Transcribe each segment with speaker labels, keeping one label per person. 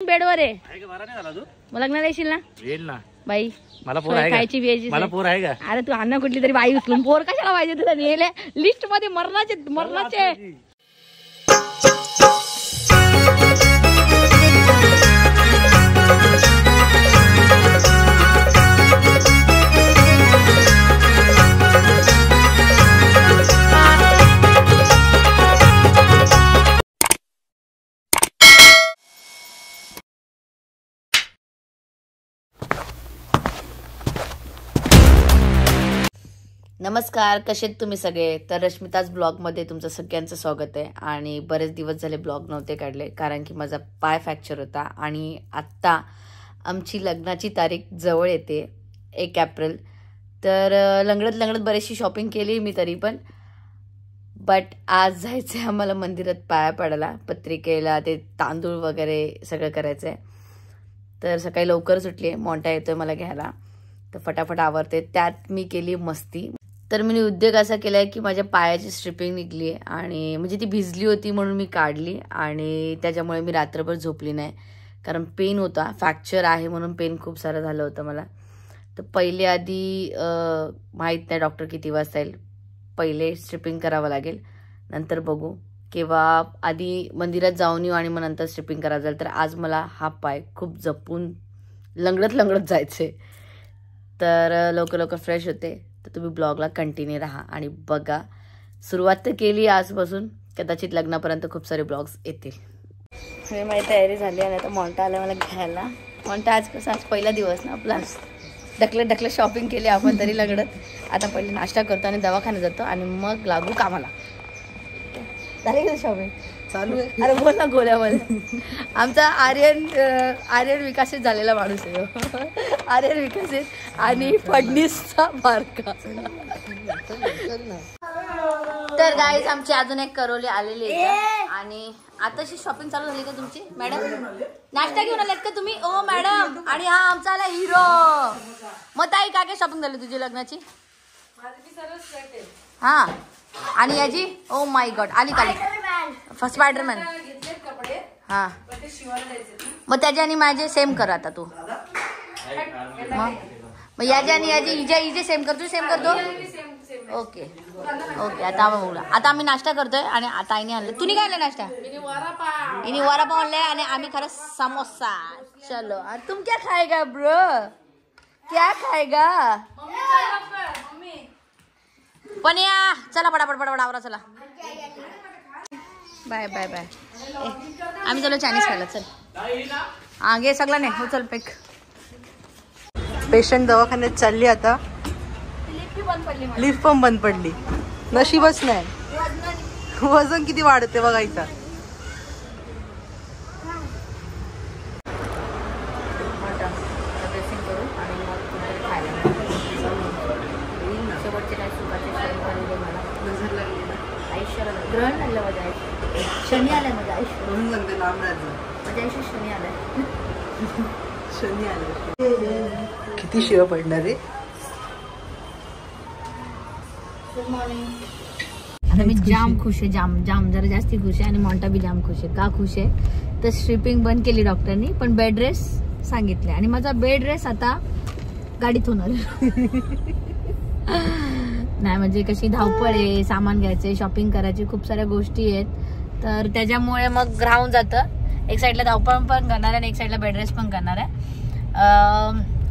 Speaker 1: बेडवर आहे मग लग्नाला येशील ना?
Speaker 2: येईल ना
Speaker 1: बाई.
Speaker 2: मला पोर आहे
Speaker 1: खायची वेज.
Speaker 2: मला पोर आहे का?
Speaker 1: अरे तू अन्न कुठली तरी बाई उचलून पोर कशाला पाहिजे तुला? नेले लिस्ट मध्ये मरणाचे. नमस्कार, कसे आहेत तुम्ही सगळे? तर रश्मिताज ब्लॉगमध्ये तुमचं सगळ्यांचं स्वागत आहे. आणि बरेच दिवस झाले ब्लॉग नव्हते काढले कारण की माझा पाय फ्रॅक्चर होता. आणि आत्ता आमची लग्नाची तारीख जवळ येते 1 एप्रिल. तर लंगडत बरीचशी शॉपिंग केली मी तरी पण. बट आज जायचं आहे आम्हाला मंदिरात पाया पडायला, पत्रिकेला ते तांदूळ वगैरे सगळं करायचं आहे. तर सकाळी लवकर सुटली आहे, मोंटा येतोय मला घ्यायला, तर फटाफट आवरते. त्यात मी केली मस्ती. तर मी उद्योग असा केला आहे की माझ्या पायाची स्ट्रिपिंग निघली आहे आणि म्हणजे ती भिजली होती म्हणून मी काढली आणि त्याच्यामुळे मी रात्रभर झोपली नाही कारण पेन होता. फ्रॅक्चर आहे म्हणून पेन खूप सारं झालं होतं मला. तर पहिले आधी माहीत नाही डॉक्टर किती वाजता येईल, पहिले स्ट्रिपिंग करावं लागेल, नंतर बघू किंवा आधी मंदिरात जाऊन येऊ आणि मग नंतर स्ट्रिपिंग करावं जाईल. तर आज मला हा पाय खूप जपून लंगडत जायचे. तर लवकर फ्रेश होते. तर तुम्ही ब्लॉगला कंटिन्यू राहा आणि बघा. सुरुवात तर केली आजपासून, कदाचित लग्नापर्यंत खूप सारे ब्लॉग्स येतील. मी माझी तयारी झाली आणि आता मोंटा आला मला घ्यायला. मोंटा आज कसं, आज पहिला दिवस ना आपला. ढकलत शॉपिंग केली आपण तरी लंगडत. आता पहिले नाश्ता करतो आणि दवाखान्यात जातो आणि मग लागू कामाला. झाली का शॉपिंग? चालू आहे. अरे बोल ना गोल्यामध्ये. आमचा आर्यन विकसित झालेला माणूस आहे. आर्यन विकसित आणि फडणीसचा बारका. तर गाईज आमची अजून एक करोली आलेली आहे आणि आताशी शॉपिंग चालू झाली का तुमची? मॅडम नाश्ता घेऊन आलात का तुम्ही? ओ मॅडम. आणि हा आमचा आला हिरो. मग ताई काय शॉपिंग झाली तुझी लग्नाची? हा. आणि याची ओ माय गॉड आली काली फर्स्ट स्पायडरमॅन. हा मग त्याच्या आणि माझे सेम कर आता तू. मग याच्या आणि याची इजे सेम करतो. सेम करतो. ओके आता आम्ही बोला. आता आम्ही नाश्ता करतोय आणि आता आईने आणलं. तुम्ही काय आणलं नाश्ता? इनी वडापाव आणलाय आणि आम्ही खरं समोसा. चलो तुम क्या खाएगा ब्रो? क्या खाएगा? पण या चला पटापट आवरा. चला बाय. आम्ही चलो चायनीज खायला. चल हा घे सगळं नाही हो. चल पेक.
Speaker 3: पेशंट दवाखान्यात चालली आता. लिफ्ट पण बंद पडली. नशीबच नाही. वजन किती वाढते बघायचा.
Speaker 1: ग्रहण आलं माझ्या शनी आलाय. माझ्या आयुष्य शनी आलाय.
Speaker 3: किती शिव पडणार रे.
Speaker 1: Good morning. आता मी जाम खुश आहे. जाम जरा जास्ती खुश आहे आणि मोंटा बी जाम खुश आहे. का खुश आहे तर स्ट्रिपिंग बंद केली डॉक्टरनी पण बेड रेस्ट सांगितले आणि माझा बेड रेस्ट आता गाडीत होणार. नाही म्हणजे कशी धावपळ आहे, सामान घ्यायचे, शॉपिंग करायची, खूप साऱ्या गोष्टी आहेत. तर त्याच्यामुळे मग राहून जातं. एक साईडला धावपळ पण करणार आहे आणि एक साईडला बेड रेस्ट पण करणार आहे.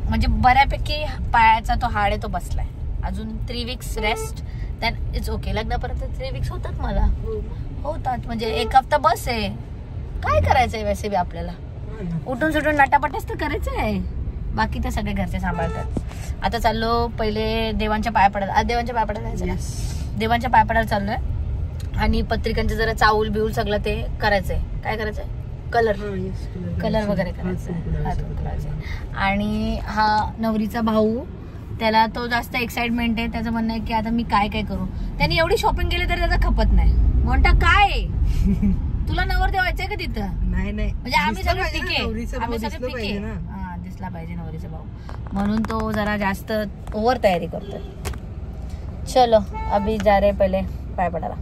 Speaker 1: म्हणजे बऱ्यापैकी पायाचा तो हाड आहे तो बसलाय. अजून 3 weeks rest then it's okay. लग्नापर्यंत 3 वीक्स होतात मला. होतात म्हणजे 1 हफ्ता बस आहे. काय करायचंय वैसे बी आपल्याला? उठून सुटून नाटापटेच तर करायचं आहे. बाकी तर सगळे घरचे सांभाळतात. आता चाललो पहिले देवांच्या पाया पडायला. देवांच्या पाया पडायला जायचं ना. देवांच्या पाया पडायला चाललोय आणि पत्रिकांचं जरा चाऊल बिऊल सगळं ते करायचंय. काय करायचंय? कलर वगैरे करायचंय. आणि हा नवरीचा भाऊ, त्याला तो जास्त एक्साइटमेंट आहे. त्याचं म्हणणं आहे की आता मी काय करू. त्यांनी एवढी शॉपिंग केली तरी त्याचा खपत नाही. म्हणता काय तुला नवर देवायचंय का तिथं? नाही म्हणजे आम्ही सगळं ठीक आहे. आम्ही सगळे ठीक आहे. हा दिसला पाहिजे नवरीचा भाऊ म्हणून तो जरा जास्त ओव्हर तयारी करतोय. चलो अभी जा रे पहिले पाय पडायला.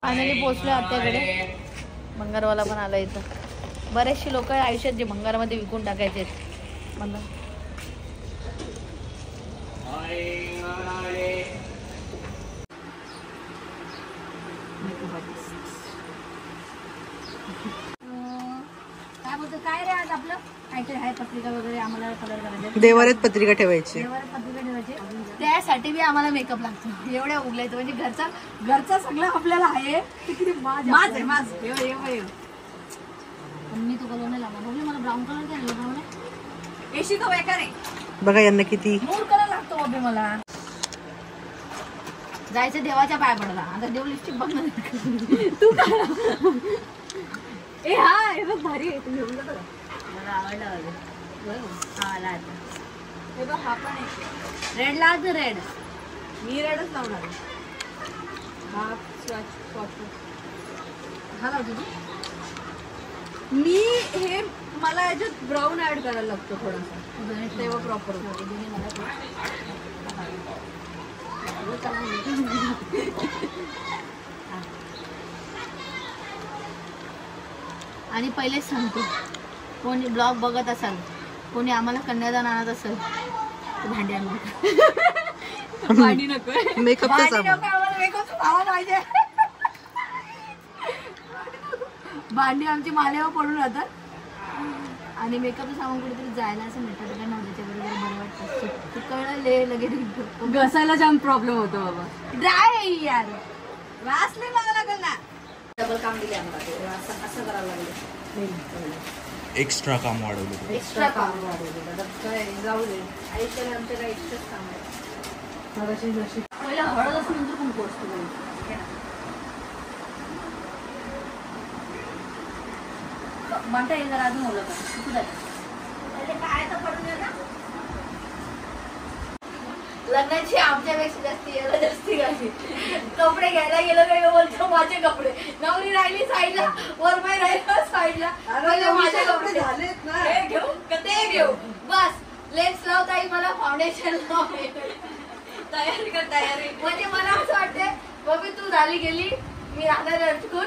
Speaker 1: फायनली पोहोचलो आत्याकडे. मंगरवाला पण आला इथं. बरेचसे लोक आयुष्यात जे भंगारामध्ये विकून टाकायचे म्हणलं काय बोलतो काय रे आज आपलं काहीतरी आहे पत्रिका वगैरे आम्हाला कलर करायचे
Speaker 3: देवाऱ्यात पत्रिका ठेवायची
Speaker 1: देवाऱ्यात पत्रिका ठेवायची त्यासाठी बी आम्हाला मेकअप लागतो एवढ्या उगलायचं म्हणजे घरचा सगळं आपल्याला आहे माझ मी तो कलर नाही लावला बघली मला ब्राऊन कलर काय ब्राऊन एशी तो बेकार आहे
Speaker 3: बघा यांना किती
Speaker 1: मूड कलर लागतो बाबी मला जायचं देवाच्या पाया पडला आता देव लिपस्टिक बघणार तू काय ए हा हे बघ भारी आहे तू घेऊन जातो मला आवडला हा आला आता हे बघ हा पण आहे रेड लाव रेड मी रेडच लावणार हा हा लावतो तू मी हे मला याच्यात ब्राऊन ऍड करायला लागतो थोडासा तेव्हा प्रॉपर आणि पहिलेच सांगतो कोणी ब्लॉग बघत असाल कोणी आम्हाला कन्यादान आणत असेल तर भांडी आणू भांडी नको भांडी आमची मालेवर पडून राहतात आणि मेकअपचं सामान कुठेतरी जायला असं मिळतं तर काय नव्हतं बरोबर बरं वाटतं कळलं लगेच घसायला जाम प्रॉब्लेम होतो बाबा ड्राय आहे यार वास नाही लावा लागेल ना डबल काम दिले आम्हाला असं करावं लागलं
Speaker 2: एक्स्ट्रा काम वाढवलं
Speaker 1: एक्स्ट्रा काम वाढवलं काय जाऊ दे आयुष्याला आमच्या काय एक्स्ट्राच काम आहे पहिला हळद असं नंतर कोण कोर्स म्हणता येईल जरा अजून ओळख काय तर पडून ना लग्नाची आमच्यापेक्षा जास्ती झाली कपडे घ्यायला गेलो काय बोलतो माझे कपडे नवरी राहिली साईडला वरमाई राहिला साईडला माझे कपडे झालेत ना हे घेऊ ते घेऊ बस लेन्स लावताही मला फाउंडेशन लाव तयारी कर तयारी म्हणजे मला असं वाटते बाबी तू झाली गेली मी राहणार अटकून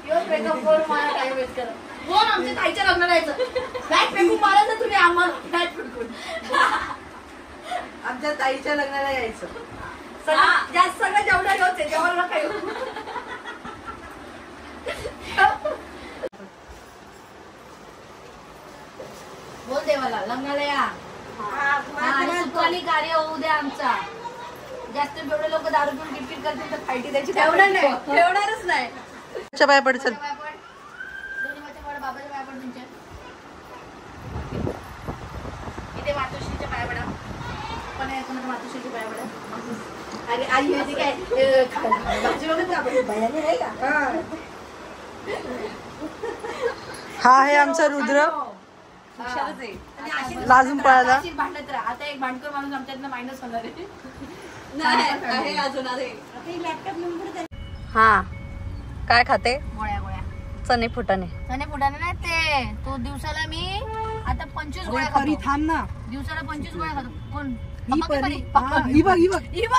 Speaker 1: येऊन मेकअप करून मला टाइम वेस्ट कर कोण आमच्या ताईच्या लग्नाला यायचं बॅग फेकून मारायचं तुम्ही आम्हाला बॅग फेकून
Speaker 3: आमच्या ताईच्या लग्नाला यायचं
Speaker 1: जास्त सगळं जेवढा घेऊच जेवण नका येऊ बोल देवाला लग्नाला या सुखाली कार्य होऊ द्या आमचा जास्त जेवढे लोक दारू पिऊन किटकिट करतील तर फायटी द्यायची ठेवणारच नाही
Speaker 3: पाया पड चल
Speaker 1: बाबाच्या पाया पड तुमच्या इथे मातोश्रीच्या पाया पडा पण कोणाच्या मातोश्रीच्या पाया पडा अरे आई होती काय भाजी वगैरे आपण भयाने आहे का
Speaker 3: हा आहे आमचा रुद्र लाजून पळाला
Speaker 1: भांडत राहा आता एक भांडकर माणूस आमच्यातनं मायनस होणार आहे अजून
Speaker 3: हा काय खाते
Speaker 1: गोळ्या
Speaker 3: चणे फुटाणे
Speaker 1: नाही ते तो दिवसाला मी आता 25 गोळ्या खातो
Speaker 3: थांब ना
Speaker 1: दिवसाला 25 गोळ्या खातो कोण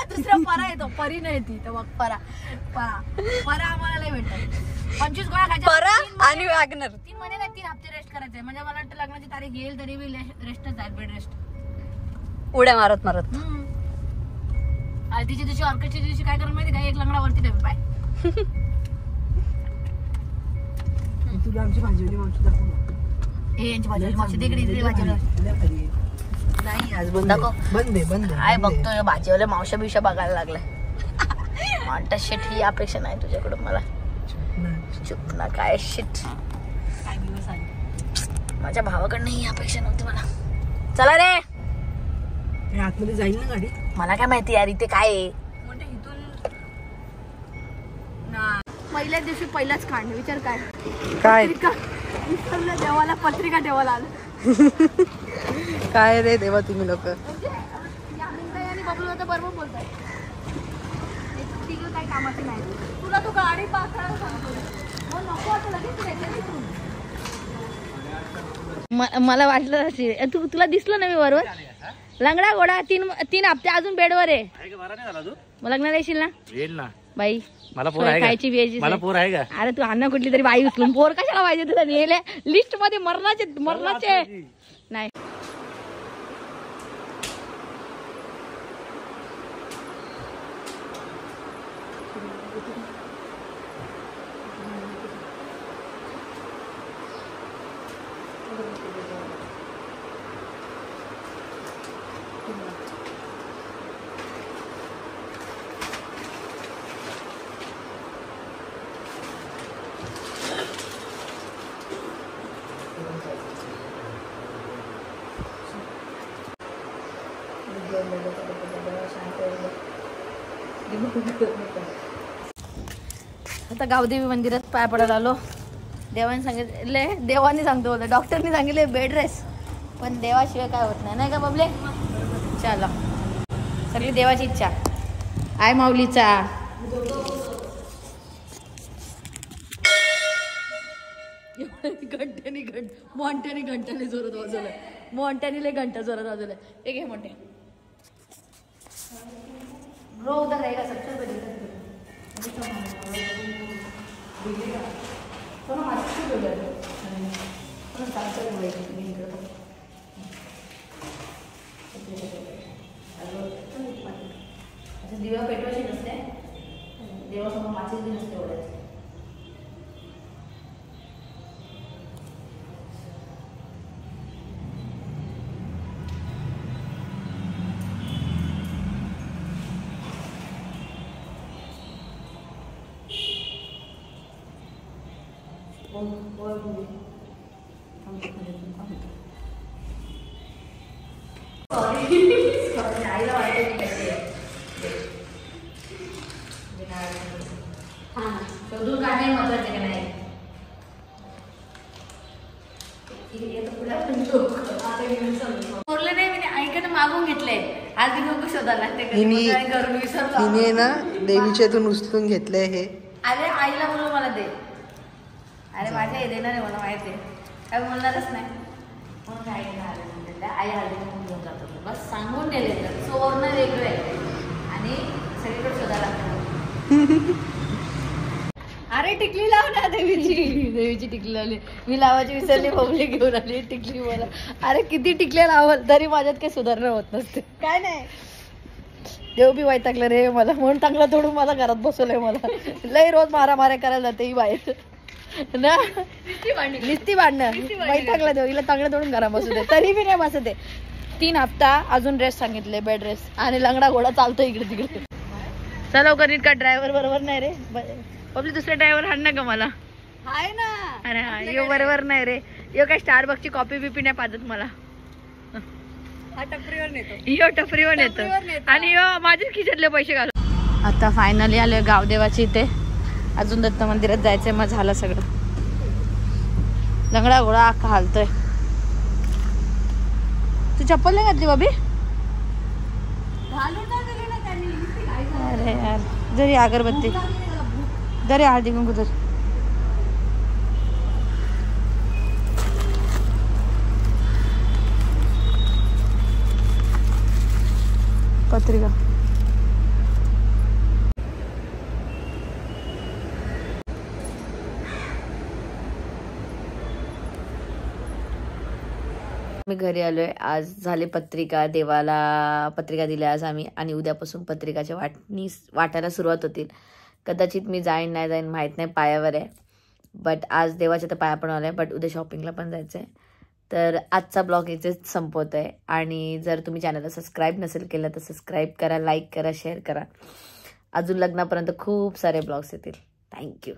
Speaker 1: दुसरा परा येतो परी नाही ती तर मग परा आम्हाला नाही भेटत 25 गोळ्या खायच्या
Speaker 3: आणि वॅगनर
Speaker 1: 3 महिने नाही 3 हप्ते रेस्ट करायचे म्हणजे मला वाटतं लग्नाची तारीख येईल तरी मी रेस्टच जाईल बेड रेस्ट
Speaker 3: उड्या मारत
Speaker 1: हळदीच्या दिवशी ऑर्केस्ट्राच्या दिवशी काय करून माहिती का एक लंगडावरती ठेवी पाय
Speaker 3: तुला आमची भाजीवाली मावशी दाखव
Speaker 1: यांची भाजी मावशी तिकडे भाजी
Speaker 3: नाही आज बंद
Speaker 1: काय बघतोय भाजीवाले मावशा बिवशा बघायला लागलाय म्हणता शेट ही अपेक्षा नाही तुझ्याकडून मला चुप ना काय शेट माझ्या भावाकडनं ही अपेक्षा नव्हती मला चला रे
Speaker 3: आतमध्ये जाईल ना गाडी
Speaker 1: मला काय माहिती यार इथे काय आहे पहिल्या दिवशी पहिलाच काढणे विचार
Speaker 3: काय
Speaker 1: विसरलं देवाला पत्रिका ठेवायला आलं
Speaker 3: काय रे देवा तुम्ही लोक
Speaker 1: आणि बबलू आता बरोबर बोलताय काय कामाची नाही तुला तू गाडी पाकळायला सांगतो नको आता लगेच मला वाटलं तुला दिसलं ना मी बरोबर लंगडा घोडा 3 हप्ते अजून बेडवर आहे
Speaker 2: नाही झाला तू
Speaker 1: मग लग्नाला येशील ना
Speaker 2: येईल ना
Speaker 1: बाई
Speaker 2: मला पोर आहे
Speaker 1: खायची
Speaker 2: का?
Speaker 1: वेजी
Speaker 2: मला पोर आहे का?
Speaker 1: अरे तू अन्न कुठली तरी बाई उचलून पोर कशाला पाहिजे तुला नेले लिस्ट मध्ये मरणाचे नाही. आता गावदेवी मंदिरात पाय पडायला आलो. देवाने सांगितले, देवाने सांगतो बोलतो, डॉक्टरनी सांगितले बेड रेस्ट, पण देवाशिवाय काय होत नाही, नाही का बबले? चला सगळी देवाची इच्छा आय माऊलीचा. घंट्याने जोरात वाजवलं, मोंट्याने लय घंटा जोरात वाजवलं. ते घे मोठे ब्रो उधर रहेगा सबसे बड़ी दिवा पेटवायची नसते, देवासमोर माचीस बी नसते ओढायची. आईला वाटते मी कशी आहे शोधून काढणे महत्वाचे का नाही. बोलले नाही मी ऐकत मागून घेतले आज ती नको शोधायला
Speaker 3: हिने ना देवीच्यातून उचलून घेतलंय हे.
Speaker 1: अरे आईला बोलू मला दे. अरे माझ्या हे देणार आहे मला माहिती आहे, काय बोलणारच नाही म्हणून काय घेणार आई हळदी घेऊन जातो. बस सांगून दिले तर चोरणं वेगळं आहे आणि सगळीकडे शोधायला लागतं. अरे टिकली लाव ना देवीची टिकली लावली मी, लावायची विसरली, बबली घेऊन आली टिकली मला. अरे किती टिकल्या लावल तरी माझ्यात काही सुधारणा होत नसते. काय नाही देव बी वैतागलं रे मला, म्हणून चांगला तोडून मला घरात बसवलंय. मला लय रोज मारामाऱ्या करायला जाते ही बाहेर ना, निस्ती भांडणं वैतागला देव हिला चांगलं तोडून घरात बसू दे, तरी बी नाही बसते. 3 हप्ता अजून रेस्ट सांगितले, बेड रेस्ट, आणि लंगडा घोडा चालतो इकडे तिकडे. चल लवकर नीट का, ड्रायव्हर बरोबर नाही रे आपली, दुसरा ड्रायव्हर हाण ना ग मला. हाय ना. अरे हा यो बरोबर नाही रे, यो काय स्टारबक्सची कॉफी बिपी नाही पाजत मला. यो टपरीवर नेतो आणि यो माझेच खिशातले पैसे घालू. आता फायनली आलोय गावदेवाची इथे, अजून दत्त मंदिरात जायचंय. मग झालं सगळं, लंगडा घोडा अख्खा हालतोय. तू चप्पल नाही घातली बाबी? अरे यार जरी अगरबत्ती जरी हळदी कुंकू जर पत्रिका. मी घरी आलोय. आज झाले पत्रिका, देवाला पत्रिका दिल्या आज आम्ही, आणि उद्यापासून पत्रिकाच्या वाटायला सुरुवात होतील. कदाचित मी जाईन नाही जाईन माहीत नाही, पायावर आहे. बट आज देवाच्या तर पाया पण आलाय, बट उद्या शॉपिंगला पण जायचं आहे. तर आजचा ब्लॉग इथेच संपवत आहे. आणि जर तुम्ही चॅनलला सबस्क्राईब नसेल केलं तर सबस्क्राईब करा, लाईक करा, शेअर करा. अजून लग्नापर्यंत खूप सारे ब्लॉग्स येतील. थँक्यू.